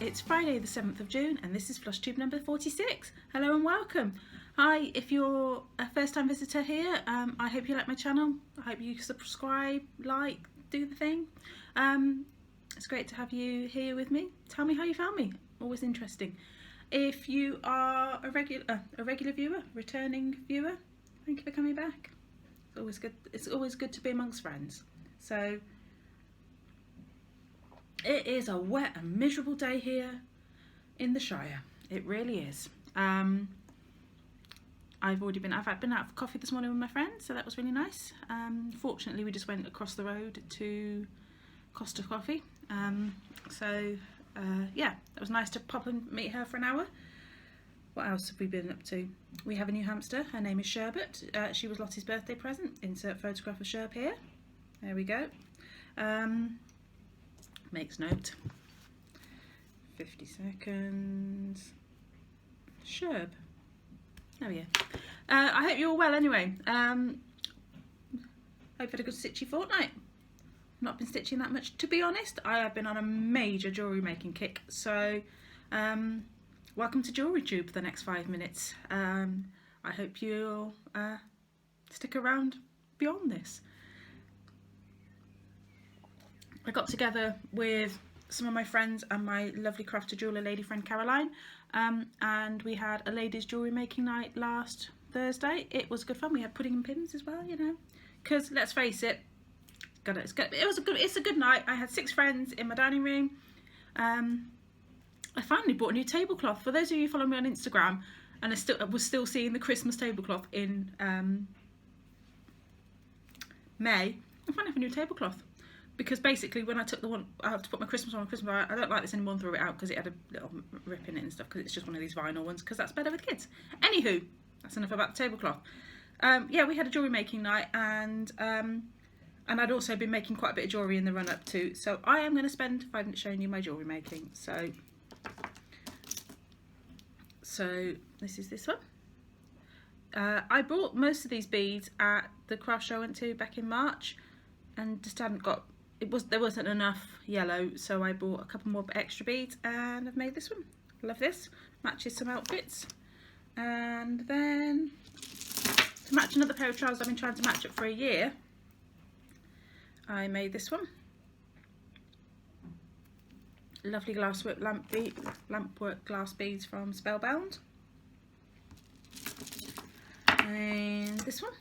It's Friday the 7th of June and this is Flosstube number 46. Hello and welcome. Hi, if you're a first time visitor here, I hope you like my channel. I hope you subscribe, like, do the thing. It's great to have you here with me. Tell me how you found me. Always interesting. If you are a regular viewer, returning viewer, thank you for coming back. It's always good. It's always good to be amongst friends. So it is a wet and miserable day here in the Shire. It really is. I've been out for coffee this morning with my friends, so that was really nice. Fortunately, we just went across the road to Costa Coffee. Yeah, it was nice to pop and meet her for an hour. What else have we been up to? We have a new hamster. Her name is Sherbet. She was Lottie's birthday present. Insert photograph of Sherb here. There we go. Makes note. 50 seconds. Sherb. There we go. I hope you're all well anyway. Hope you've had a good stitchy fortnight. Not been stitching that much, to be honest. I have been on a major jewellery making kick. So welcome to Jewellery Tube for the next 5 minutes. I hope you'll stick around beyond this. I got together with some of my friends and my lovely crafter jeweller lady friend Caroline, and we had a ladies jewellery making night last Thursday. It was good fun. We had pudding and pins as well, you know, because let's face it, it's a good night. I had 6 friends in my dining room. I finally bought a new tablecloth. For those of you who follow me on Instagram, and I was still seeing the Christmas tablecloth in May, I finally have a new tablecloth. Because basically when I took the one, I have to put my Christmas on I don't like this anymore and throw it out because it had a little rip in it and stuff, because it's just one of these vinyl ones, because that's better with kids. Anywho, that's enough about the tablecloth. Yeah, we had a jewellery making night, and I'd also been making quite a bit of jewellery in the run up to, so I am going to spend 5 minutes showing you my jewellery making. So this is this one. I bought most of these beads at the craft show I went to back in March, and just hadn't got, there wasn't enough yellow, so I bought a couple more extra beads and I've made this one. Love this, matches some outfits. And then to match another pair of trousers I've been trying to match up for a year, I made this one. Lovely glasswork lampwork glass beads from Spellbound. And this one.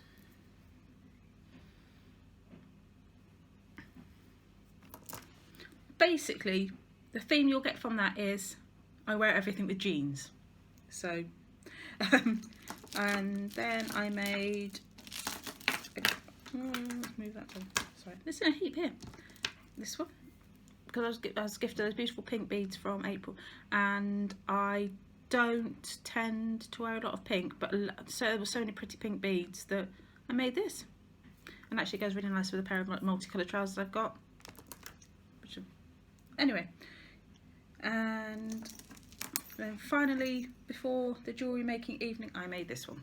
Basically, the theme you'll get from that is I wear everything with jeans. So, and then I made, let's move that down. Sorry, this is a heap here. This one, because I was gifted those beautiful pink beads from April, and I don't tend to wear a lot of pink, but so there were so many pretty pink beads that I made this, and actually it goes really nice with a pair of multicoloured trousers I've got. Anyway, and then finally, before the jewellery making evening, I made this one.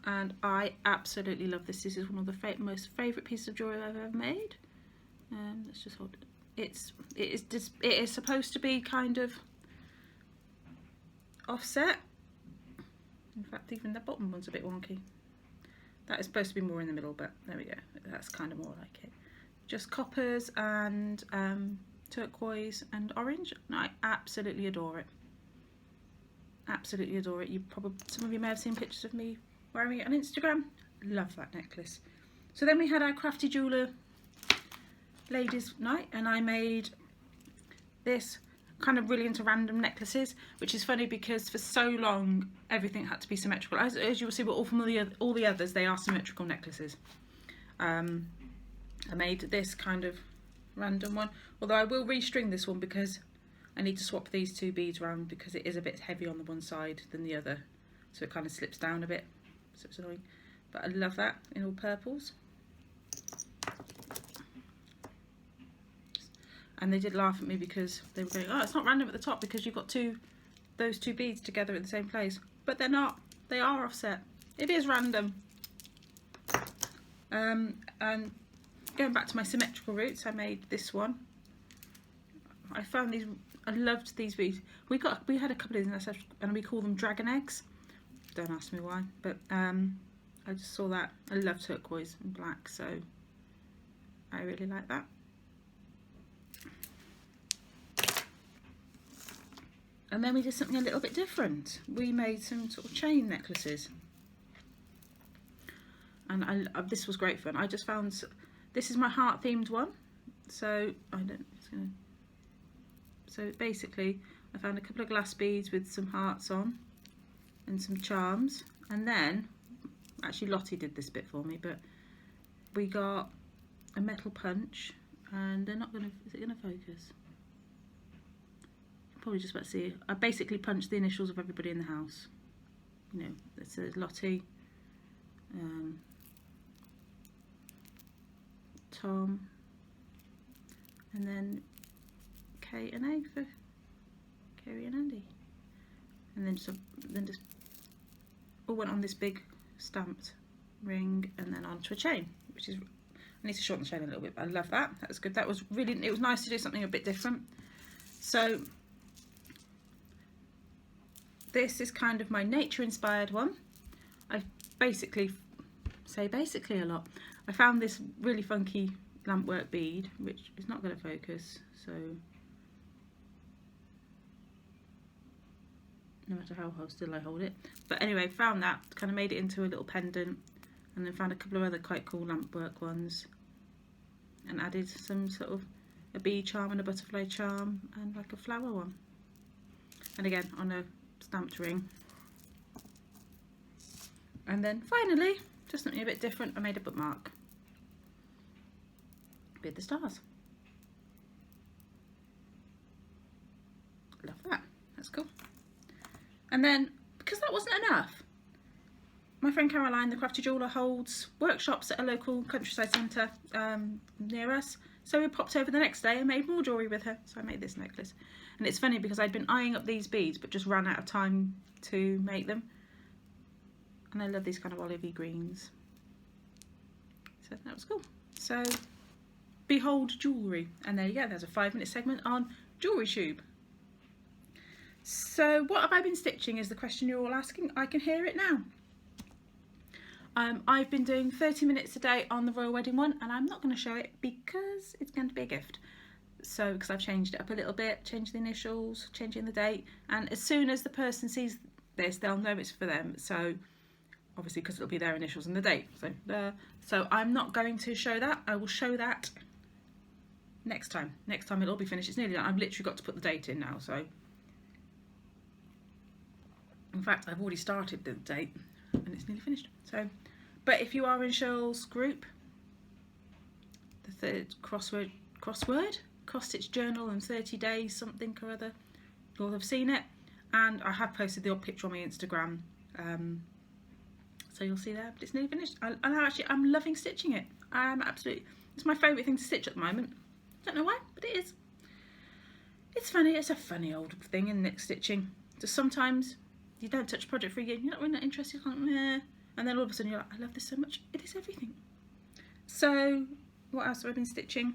And I absolutely love this. This is one of the most favourite pieces of jewellery I've ever made. Let's just hold it. It is supposed to be kind of offset. In fact, even the bottom one's a bit wonky. That is supposed to be more in the middle, but there we go. That's kind of more like it. Just coppers and turquoise and orange. And I absolutely adore it. Absolutely adore it. Some of you may have seen pictures of me wearing it on Instagram. Love that necklace. So then we had our crafty jeweller ladies night, and I made this. Kind of really into random necklaces, which is funny because for so long everything had to be symmetrical. As you will see, but all the others, they are symmetrical necklaces. I made this kind of random one, although I will restring this one because I need to swap these 2 beads around because it is a bit heavy on the one side than the other, so it kind of slips down a bit, so it's annoying. But I love that in all purples. And they did laugh at me because they were going, oh, it's not random at the top because you've got those 2 beads together at the same place. But they're not. They are offset. It is random. And going back to my symmetrical roots, I made this one. I found these, I loved these beads. We had a couple of these and we call them dragon eggs. Don't ask me why, but I just saw that. I love turquoise and black, so I really like that. And then we did something a little bit different. We made some sort of chain necklaces. And this was great fun. I just found, this is my heart themed one. So, so basically, I found a couple of glass beads with some hearts on and some charms. And then, actually Lottie did this bit for me, but we got a metal punch, and they're not gonna, is it gonna focus? Probably just about to see. I basically punched the initials of everybody in the house. You know, it says Lottie, Tom, and then K and A for Kerry and Andy, and then just all went on this big stamped ring, and then onto a chain, which is, I need to shorten the chain a little bit, but I love that. That was good. That was really, it was nice to do something a bit different. So this is kind of my nature inspired one. I basically say a lot. I found this really funky lampwork bead, which is not going to focus, so no matter how still I hold it. But anyway, found that, kind of made it into a little pendant, and then found a couple of other quite cool lampwork ones, and added some sort of a bee charm and a butterfly charm and like a flower one, and again on a stamped ring. And then finally, just something a bit different, I made a bookmark with the stars. Love that, that's cool. And then, because that wasn't enough, my friend Caroline, the crafty jeweller, holds workshops at a local countryside centre near us. So we popped over the next day and made more jewellery with her. So I made this necklace. And it's funny because I'd been eyeing up these beads but just ran out of time to make them. And I love these kind of olivey greens. So that was cool. So, behold jewellery. And there you go, there's a 5-minute segment on Jewellery Tube. So what have I been stitching is the question you're all asking. I can hear it now. I've been doing 30 minutes a day on the Royal Wedding one, and I'm not going to show it because it's going to be a gift. So, because I've changed it up a little bit, changed the initials, changing the date, and as soon as the person sees this, they'll know it's for them. So, obviously, because it'll be their initials and the date. So I'm not going to show that. I will show that next time. Next time it'll all be finished. It's nearly done. I've literally got to put the date in now. So, in fact, I've already started the date, and it's nearly finished. So, but if you are in Shirl's group, the third cross-stitch journal and 30 days something or other, you'll have seen it, and I have posted the odd picture on my Instagram, so you'll see there. But it's nearly finished, and I'm loving stitching it. It's my favourite thing to stitch at the moment. Don't know why, but it is. It's funny. It's a funny old thing, isn't it, stitching? Just sometimes you don't touch a project for a year, you're not really that interested, you're like, meh. And then all of a sudden you're like, I love this so much, it is everything. So, what else have I been stitching?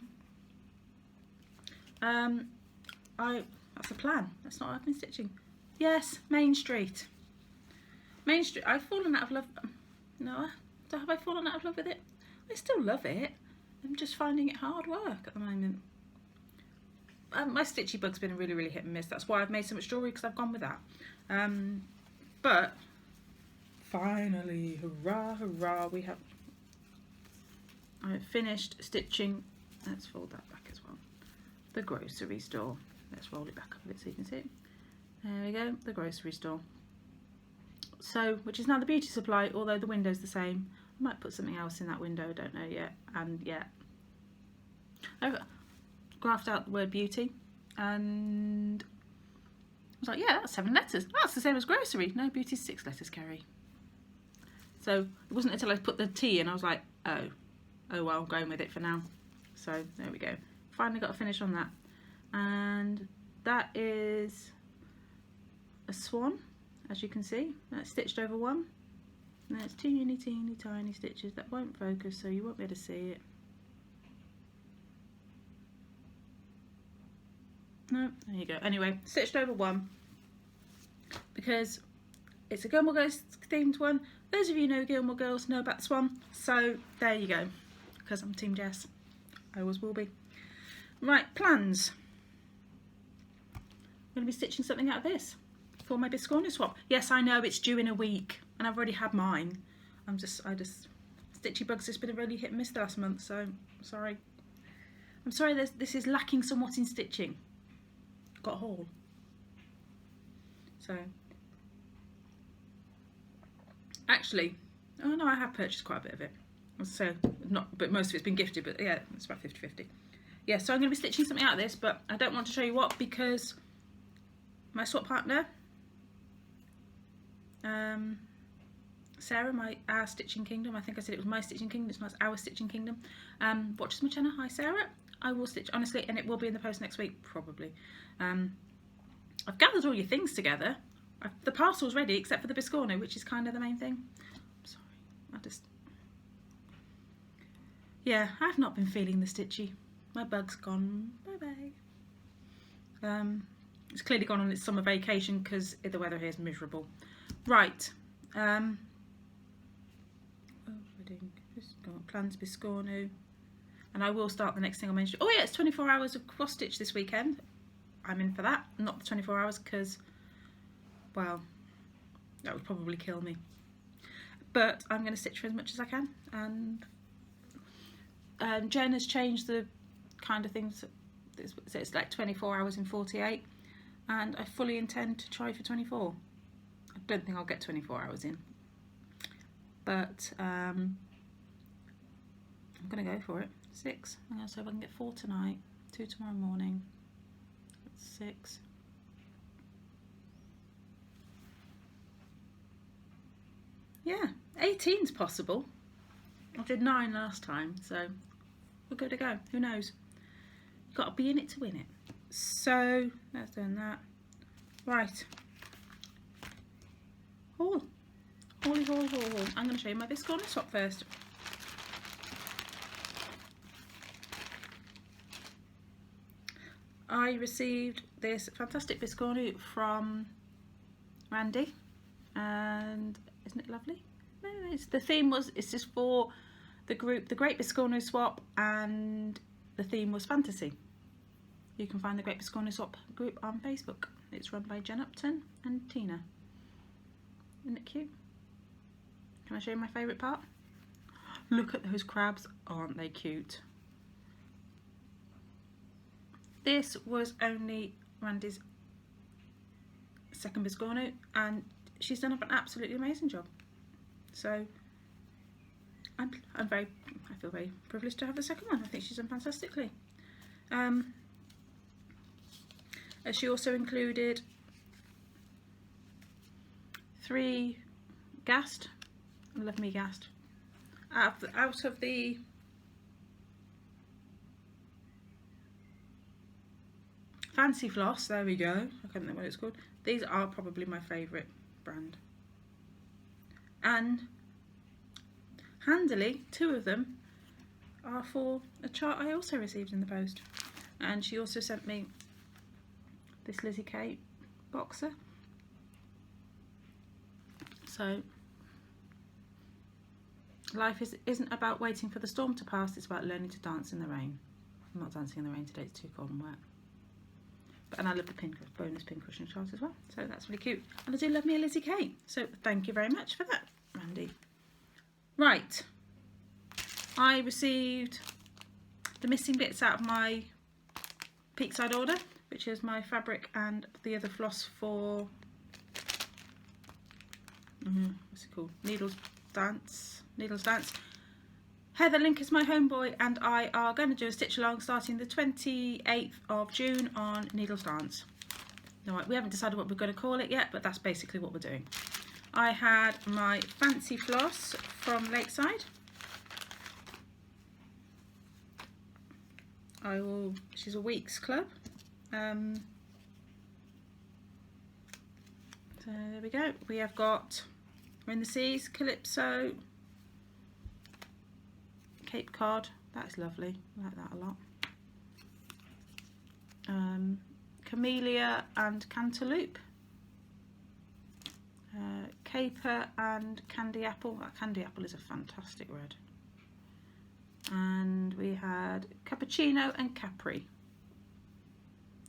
That's a plan, that's not what I've been stitching. Yes, Main Street. Main Street, I've fallen out of love, no, have I fallen out of love with it? I still love it, I'm just finding it hard work at the moment. My stitchy bug's been really, really hit and miss, that's why I've made so much jewellery, because I've gone with that. But finally, hurrah, hurrah, I've finished stitching, let's fold that back as well, the grocery store. Let's roll it back up a bit so you can see it. There we go, the grocery store. So, which is now the beauty supply, although the window's the same. I might put something else in that window, I don't know yet. And yeah, I've graphed out the word beauty, and I was like, yeah, that's 7 letters. That's the same as grocery. No, beauty's 6 letters, Kerry. So it wasn't until I put the T in, I was like, oh well, I'm going with it for now. So there we go. Finally got a finish on that. And that is a swan, as you can see. That's stitched over one. Now it's teeny tiny stitches that won't focus, so you won't be able to see it. No, there you go. Anyway, stitched over one because it's a Gilmore Girls themed one. Those of you who know Gilmore Girls know about the Swan, so there you go. Because I'm Team Jess, I always will be. Right, plans. I'm going to be stitching something out of this for my Biscornu swap. Yes, I know it's due in a week, and I've already had mine. Stitchy bugs has been a really hit and miss the last month, so sorry. I'm sorry. This is lacking somewhat in stitching. Got a haul. So, actually, oh no, I have purchased quite a bit of it. So, but most of it's been gifted, but yeah, it's about 50-50. Yeah, so I'm going to be stitching something out of this, but I don't want to show you what because my swap partner, Sarah, our Stitching Kingdom, I think I said it was my Stitching Kingdom, it's not our Stitching Kingdom, watches my channel. Hi Sarah. I will stitch, honestly, and it will be in the post next week, probably. I've gathered all your things together. The parcel's ready, except for the Biscornu, which is kind of the main thing. I'm sorry, yeah, I've not been feeling the stitchy. My bug's gone, bye-bye. It's clearly gone on its summer vacation because the weather here is miserable. Right. Plans Biscornu. And I will start the next thing I mentioned. Oh yeah, it's 24 hours of cross stitch this weekend. I'm in for that. Not the 24 hours because, well, that would probably kill me. But I'm going to stitch for as much as I can. And Jen has changed the kind of things. So it's like 24 hours in 48. And I fully intend to try for 24. I don't think I'll get 24 hours in. But I'm going to go for it. 6. I'm going to see if I can get 4 tonight, 2 tomorrow morning. That's 6. Yeah, 18's possible. I did 9 last time, so we're good to go. Who knows? You've got to be in it to win it. So that's done that. Right. Haul. Hauly haul, haul, haul. I'm going to show you my Biscornu swap first. I received this fantastic Biscornu from Randy, and isn't it lovely? The theme was, it's just for the group, the Great Biscornu Swap, and the theme was fantasy. You can find the Great Biscornu Swap group on Facebook. It's run by Jen Upton and Tina. Isn't it cute? Can I show you my favourite part? Look at those crabs, aren't they cute? This was only Randy's second Biscornu, and she's done an absolutely amazing job. So I feel very privileged to have the second one. I think she's done fantastically. She also included 3 Gast. I love me Gast. Out of the Fancy Floss, there we go. I can't think what it's called. These are probably my favourite brand. And handily, 2 of them are for a chart I also received in the post. And she also sent me this Lizzie Kate boxer. So life isn't about waiting for the storm to pass, it's about learning to dance in the rain. I'm not dancing in the rain today, it's too cold and wet. And I love the bonus pin cushion chart as well, so that's really cute. And I do love me a Lizzie Kate, so thank you very much for that, Randy. Right, I received the missing bits out of my Peakside order, which is my fabric and the other floss for what's it called? Needles Dance. Heather Link is my homeboy, and I are going to do a stitch along starting the 28th of June on Needles Dance. No, we haven't decided what we're going to call it yet, but that's basically what we're doing. I had my Fancy Floss from Lakeside. She's a Weeks Club. So there we go. We have got We're in the Seas, Calypso, Cape Cod, that's lovely, I like that a lot. Camellia and Cantaloupe, Caper and Candy Apple. That Candy Apple is a fantastic red. And we had Cappuccino and Capri.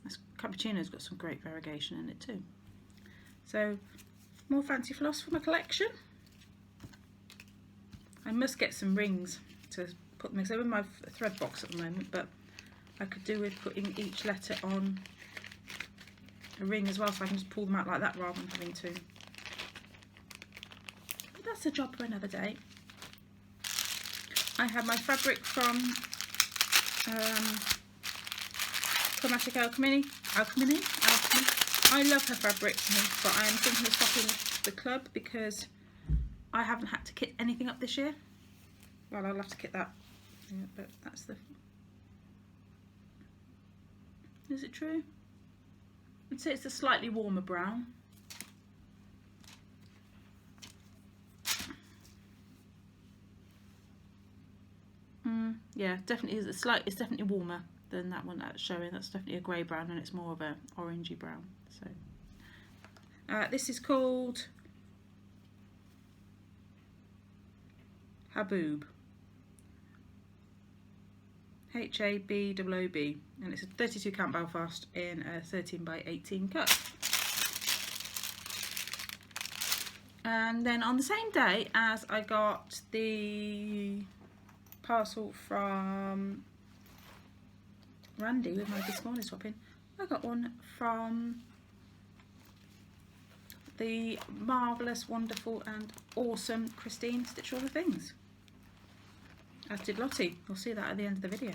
This Cappuccino's got some great variegation in it too. So more fancy floss for my collection. I must get some rings to put them in, because they're in my thread box at the moment, but I could do with putting each letter on a ring as well, so I can just pull them out like that rather than having to. But that's a job for another day. I have my fabric from Chromatic Alchemy. I love her fabric, but I am thinking of stopping the club because I haven't had to kit anything up this year. Well, I'll have to kit that. Yeah, but that's the... Is it true? I'd say it's a slightly warmer brown. Yeah, definitely is. It's definitely warmer than that one that's showing. That's definitely a grey brown, and it's more of a orangey brown. So this is called Haboob. H-A-B-O-O-B, and it's a 32 count Belfast in a 13 by 18 cut. And then on the same day as I got the parcel from Randy with my this morning swapping, I got one from the marvellous, wonderful and awesome Christine Stitch All the Things. As did Lottie. You'll see that at the end of the video.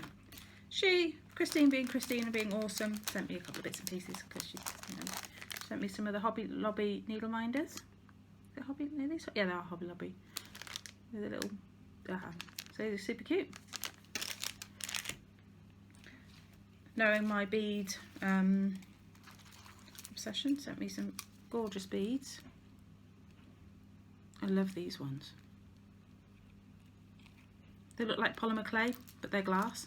Christine being Christine and being awesome, sent me a couple of bits and pieces because she, sent me some of the Hobby Lobby needle minders. Is it Hobby? Are these? Yeah, they are Hobby Lobby. With a little, so they're super cute. Knowing my bead obsession, sent me some gorgeous beads. I love these ones. They look like polymer clay, but they're glass.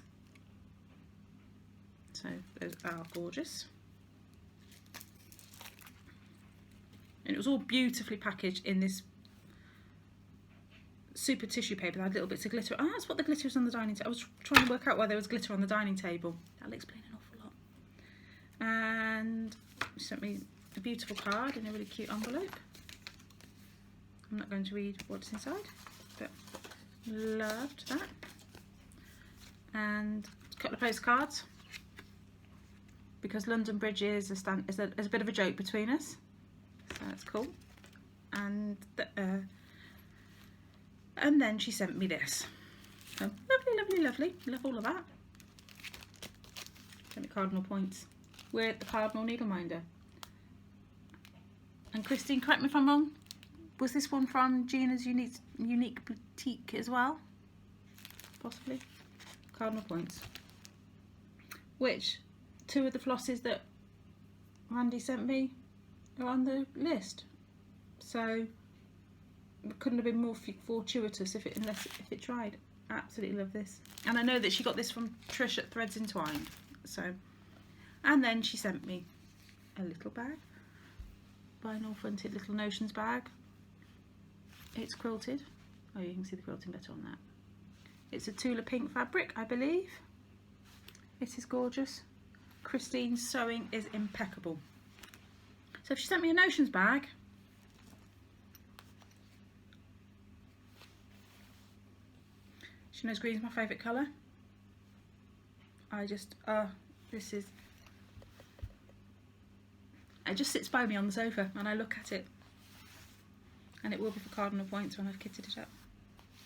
So those are gorgeous. And it was all beautifully packaged in this super tissue paper that had little bits of glitter. Oh, that's what the glitter is on the dining table. I was trying to work out why there was glitter on the dining table. That'll explain an awful lot. And she sent me a beautiful card in a really cute envelope. I'm not going to read what's inside, but loved that. And a couple of postcards, because London Bridge is a bit of a joke between us, so that's cool. And then she sent me this. So lovely, lovely, lovely. Love all of that. Sent me cardinal points with the cardinal needle minder. And Christine, correct me if I'm wrong, was this one from Gina's Unique Boutique as well? Possibly. Cardinal points. Which, two of the flosses that Randy sent me are on the list. So it couldn't have been more fortuitous if it tried. Absolutely love this. And I know that she got this from Trish at Threads Entwined. So, and then she sent me a little bag. Vinyl fronted little Notions bag. It's quilted. Oh, you can see the quilting better on that. It's a Tula pink fabric, I believe. It is gorgeous. Christine's sewing is impeccable. So if she sent me a Notions bag, she knows green's my favourite colour. It just sits by me on the sofa and I look at it. And it will be for cardinal points when I've kitted it up.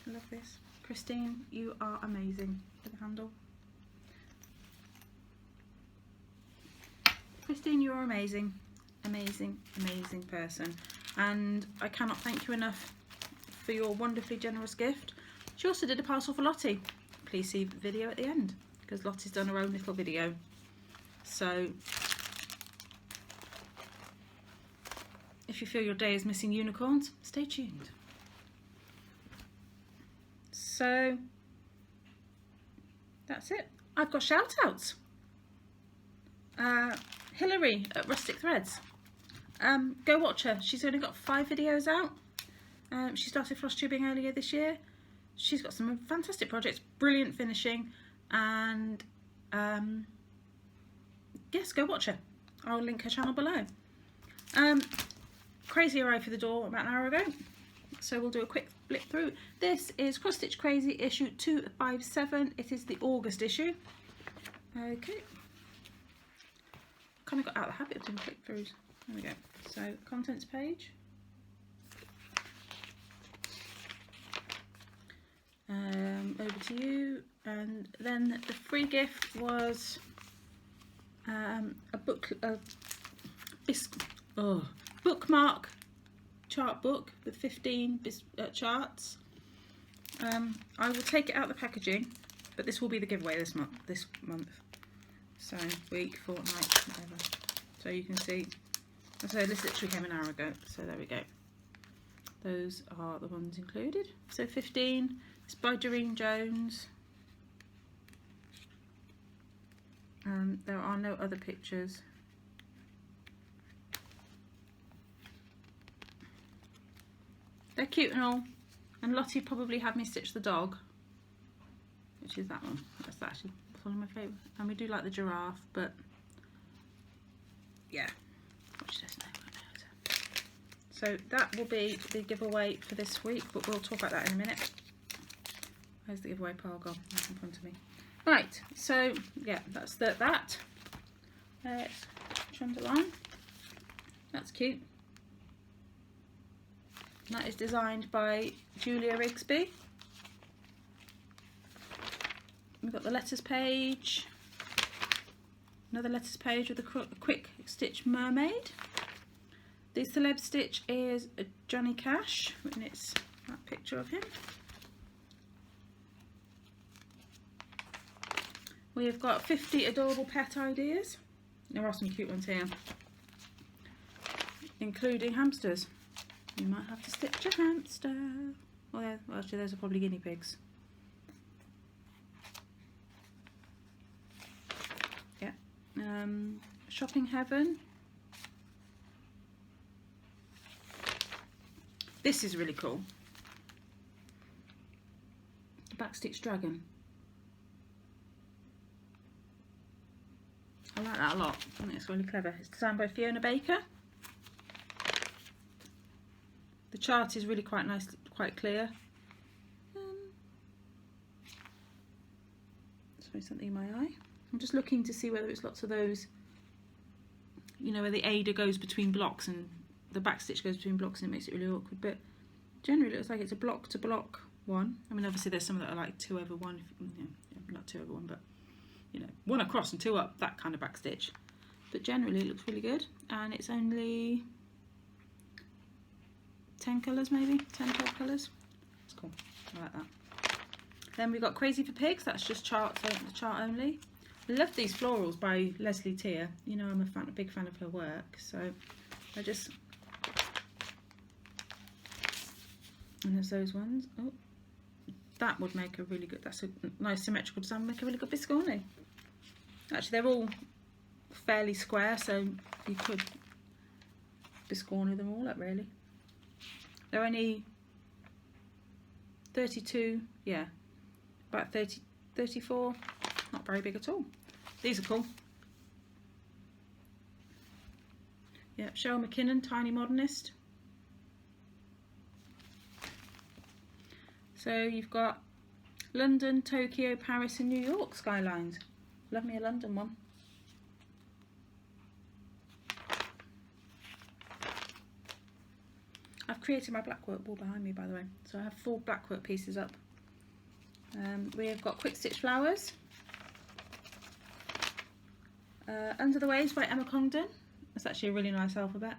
I love this. Christine, you are amazing with the handle. Christine, you are amazing. Amazing, amazing person. And I cannot thank you enough for your wonderfully generous gift. She also did a parcel for Lottie. Please see the video at the end, because Lottie's done her own little video. So if you feel your day is missing unicorns, stay tuned. So that's it. I've got shout outs. Hillary at Rustic Threads. Go watch her. She's only got 5 videos out. She started Flosstubing earlier this year. She's got some fantastic projects, brilliant finishing, and yes, go watch her. I'll link her channel below. Crazy arrived for the door about an hour ago, so we'll do a quick flip through. This is Cross Stitch Crazy issue 257. It is the August issue. Okay. Kind of got out of the habit of doing flip throughs. There we go. So, contents page. Over to you. And then the free gift was a bookmark chart book with 15 charts. I will take it out of the packaging, but this will be the giveaway this month. So week, fortnight, whatever. So you can see. So this literally came an hour ago. So there we go. Those are the ones included. So 15. It's by Doreen Jones. There are no other pictures. They're cute and all. And Lottie probably had me stitch the dog, which is that one. That's actually one of my favourite. And we do like the giraffe, but yeah. Watch this now. So that will be the giveaway for this week, but we'll talk about that in a minute. Where's the giveaway pile gone? That's in front of me. Right, so yeah, that's that. Let's trend along. That's cute. That is designed by Julia Rigsby. We've got the letters page. Another letters page with a quick stitch mermaid. The celeb stitch is Johnny Cash, and it's that picture of him. We have got 50 adorable pet ideas. There are some cute ones here, including hamsters. You might have to stitch a hamster. Well, yeah, well, actually, those are probably guinea pigs. Yeah. Shopping Heaven. This is really cool. Backstitch Dragon. I like that a lot. I think it's really clever. It's designed by Fiona Baker. The chart is really quite nice, quite clear. Sorry, something in my eye. I'm just looking to see whether it's lots of those, you know, where the Ada goes between blocks and the backstitch goes between blocks and it makes it really awkward. But generally, it looks like it's a block to block one. I mean, obviously, there's some that are like 2 over 1, not 2 over 1, but you know, 1 across and 2 up, that kind of backstitch. But generally, it looks really good, and it's only 10 colours, maybe 10, 12 colours. It's cool. I like that. Then we've got Crazy for Pigs. That's just chart only. I love these florals by Leslie Tier. You know, I'm a big fan of her work. So I just, and there's those ones. Oh, that would make a really good. That's a nice symmetrical design. Make a really good biscorny. Actually, they're all fairly square, so you could biscorny them all up really. They're only 32, yeah, about 30, 34, not very big at all. These are cool. Yeah, Cheryl McKinnon, Tiny Modernist. So you've got London, Tokyo, Paris and New York skylines. Love me a London one. I've created my blackwork wall behind me, by the way. So I have 4 blackwork pieces up. We have got Quick Stitch Flowers. Under the Waves by Emma Congdon. That's actually a really nice alphabet.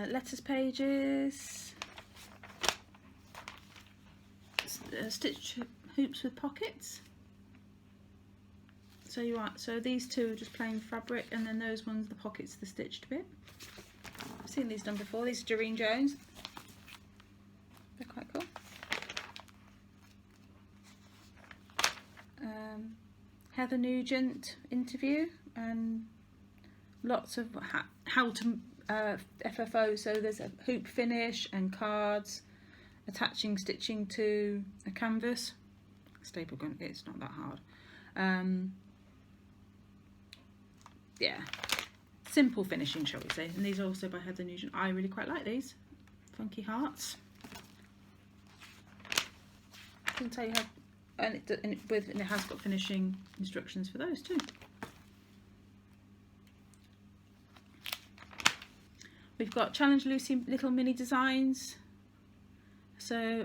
letters pages, stitch hoops with pockets. So these two are just plain fabric, and then those ones, the pockets, the stitched bit. I've seen these done before. These are Doreen Jones. They're quite cool. Heather Nugent interview, and lots of how to FFO. So there's a hoop finish and cards, attaching stitching to a canvas. Staple gun, it's not that hard. Yeah, simple finishing, shall we say. And these are also by Heather Nugent. I really quite like these. Funky hearts. I can tell you how, and it has got finishing instructions for those too. We've got Challenge Lucy little mini designs. So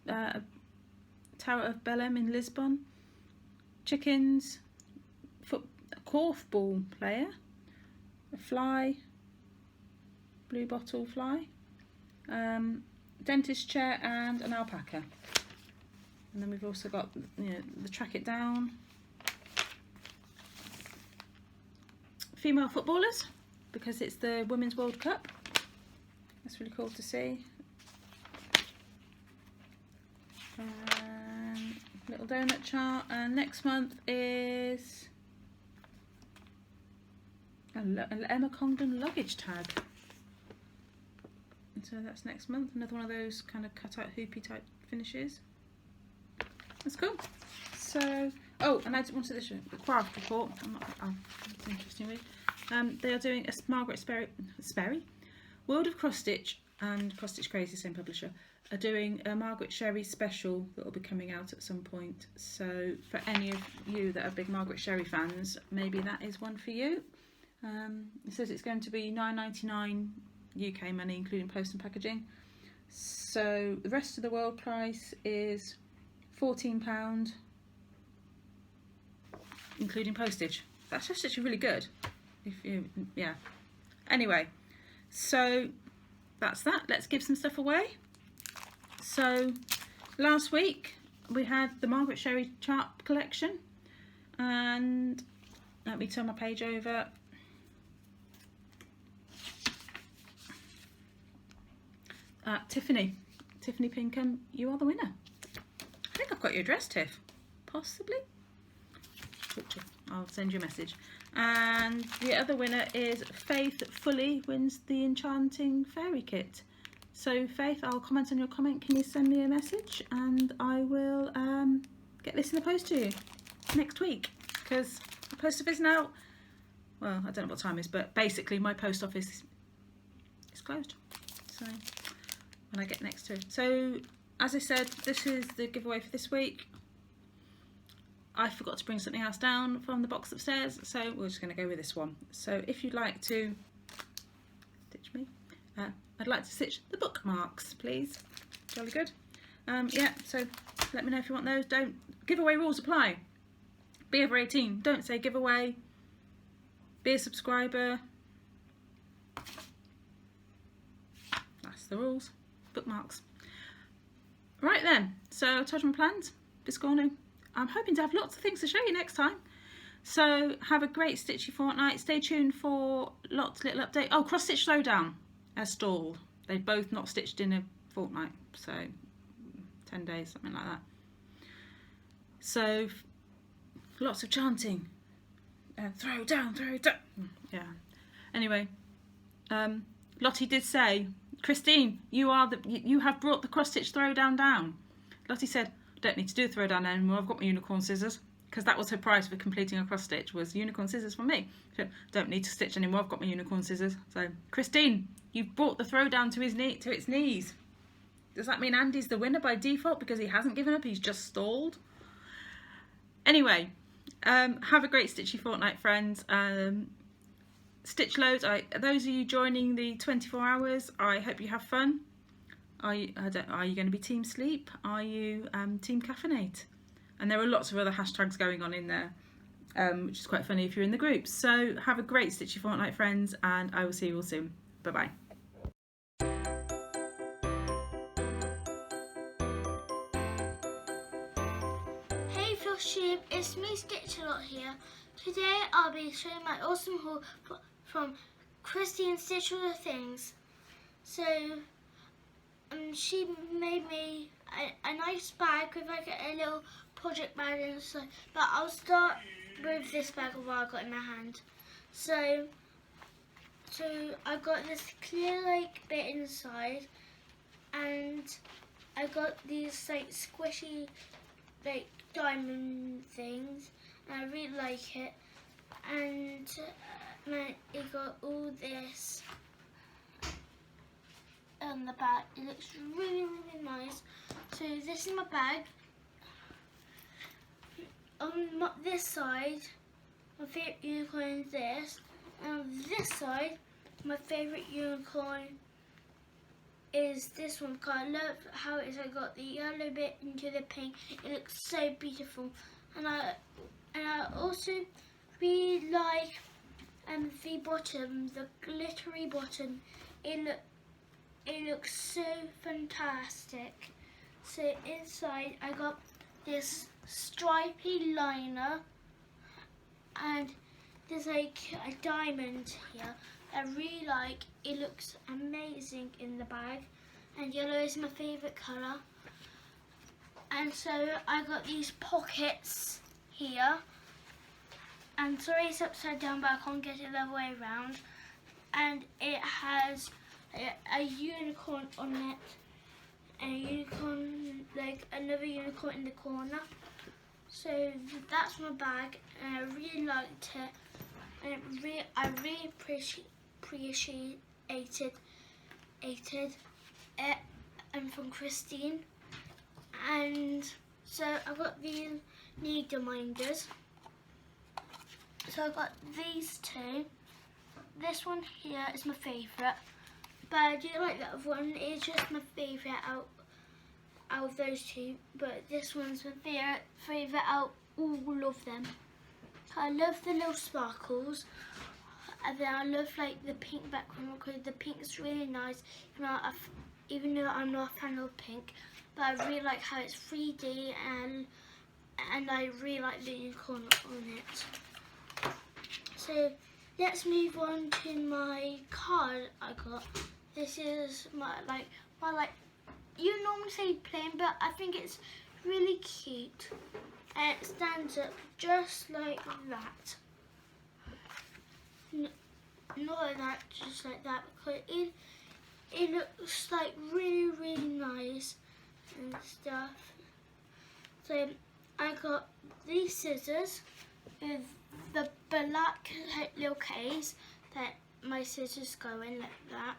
a Tower of Belém in Lisbon. Chickens. A korfball player. A fly. Blue bottle fly. Dentist chair and an alpaca. And then we've also got, you know, the Track It Down. Female footballers, because it's the Women's World Cup. That's really cool to see. Little donut chart. And next month is an Emma Congdon luggage tag. And so that's next month. Another one of those kind of cut out hoopy type finishes. That's cool. So, oh, and I wanted to show the craft report. It's an interesting read. They are doing a Margaret Sperry, World of Cross Stitch and Cross Stitch Crazy, same publisher, are doing a Margaret Sherry special that will be coming out at some point. So for any of you that are big Margaret Sherry fans, maybe that is one for you. It says it's going to be £9.99 UK money, including post and packaging. So the rest of the world price is £14, including postage. That's just actually really good. Yeah. Anyway, so that's that. Let's give some stuff away. So last week we had the Margaret Sherry chart collection, and let me turn my page over. Tiffany Pinkham, you are the winner. I think I've got your address, Tiff. Possibly. I'll send you a message. And the other winner is Faith Fully, wins the Enchanting Fairy Kit. So Faith, I'll comment on your comment. Can you send me a message, and I will get this in the post to you next week, because the post office now, well, I don't know what time it is, but basically my post office is closed. So when I get next to it. So as I said, this is the giveaway for this week. I forgot to bring something else down from the box upstairs, so we're just going to go with this one. So if you'd like to stitch me, I'd like to stitch the bookmarks, please. Jolly good. Yeah, so let me know if you want those. Don't, giveaway rules apply. Be over 18. Don't say giveaway. Be a subscriber. That's the rules. Bookmarks. Right then, so I told you my plans. Biscornu. I'm hoping to have lots of things to show you next time. So have a great stitchy fortnight. Stay tuned for lots little update. Oh, Cross Stitch Throwdown has stalled. They've both not stitched in a fortnight, so 10 days, something like that. So lots of chanting. Throw down, throw down. Yeah. Anyway, Lottie did say, Christine, you have brought the cross stitch throwdown down. Lottie said, don't need to do a throwdown anymore, I've got my unicorn scissors, because that was her prize for completing a cross stitch, was unicorn scissors for me. So don't need to stitch anymore, I've got my unicorn scissors. So Christine, you've brought the throwdown to its knees. Does that mean Andy's the winner by default because he hasn't given up, he's just stalled? Anyway, have a great stitchy fortnight, friends. Stitch loads. Those of you joining the 24 hours, I hope you have fun. Are you going to be Team Sleep? Are you Team Caffeinate? And there are lots of other hashtags going on in there, which is quite funny if you're in the group. So have a great stitchy fortnight, friends, and I will see you all soon. Bye bye. Flosstube, it's me Stitch a Lot here. Today I'll be showing my awesome haul from Christine Stitch All the Things. So she made me a nice bag with like a little project bag inside, but I'll start with this bag of what I got in my hand. So I got this clear like bit inside, and I got these like squishy like diamond things, and I really like it. And it got all this on the back. It looks really nice. So this is my bag. On this side, my favourite unicorn is this, and on this side, my favourite unicorn is this one, because I love how it is. I got the yellow bit into the pink. It looks so beautiful, and I also really like the bottom, the glittery bottom. It looks so fantastic. So inside I got this stripy liner, and there's like a diamond here. I really like. It looks amazing in the bag, and yellow is my favourite colour. And so I got these pockets here, and sorry it's upside down, but I can't get it the other way around. And it has a unicorn on it, and a unicorn, like another unicorn in the corner. So that's my bag, and I really liked it, and I really appreciated it from Christine. And so I got these needle minders. So I got these two. This one here is my favourite, but I do like that other one. It's just my favourite out of those two, but this one's my favourite out all of them. I love the little sparkles, and then I love like the pink background because the pink's really nice. Even though I'm not a fan of pink, but I really like how it's 3D, and I really like the unicorn on it. So let's move on to my card I got. This is my you normally say plain, but I think it's really cute. And it stands up just like that. Not like that, just like that, because it looks like really nice and stuff. So I got these scissors with the black little case that my scissors go in, like that,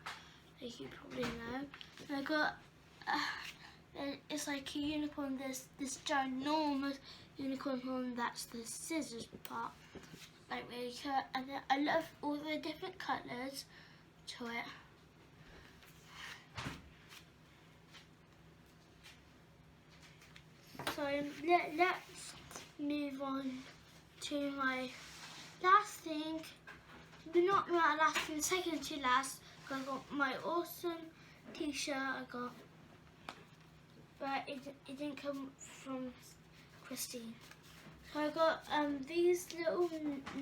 like you probably know. And I got it's like a unicorn. There's this ginormous unicorn horn. That's the scissors part, like really cute. And then I love all the different colours to it. So let's move on to my last thing. But not my last thing, second to last. I got my awesome t-shirt I got, but it didn't come from Christine. So I got these little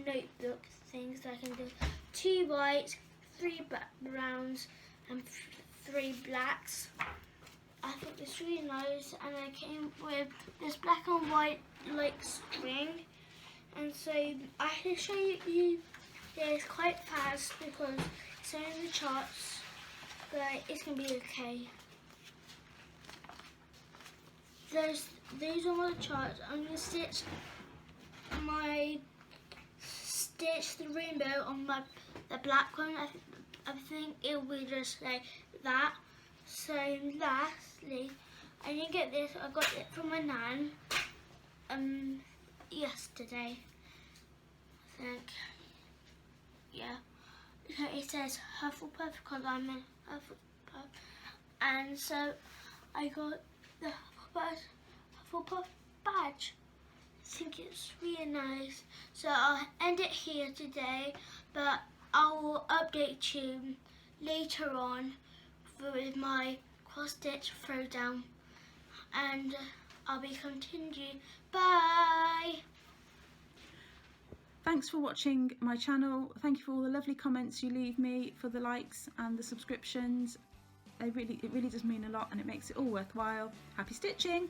notebook things that I can do. 2 whites, 3 browns, and 3 blacks. I think it's really nice, and I came with this black and white like string. And so I can show you this quite fast because it's only in the charts, but it's gonna be okay. These are my charts. I'm gonna stitch the rainbow on the black one. I think it will be just like that. So lastly, I didn't get this. I got it from my nan yesterday, I think. Yeah. So it says Hufflepuff because I'm in Hufflepuff, and so I got the Hufflepuff badge. I think it's really nice. So I'll end it here today, but I will update you later on with my cross stitch throwdown, and I'll be continuing. Bye! Thanks for watching my channel. Thank you for all the lovely comments you leave me, for the likes and the subscriptions. It really does mean a lot, and it makes it all worthwhile. Happy stitching!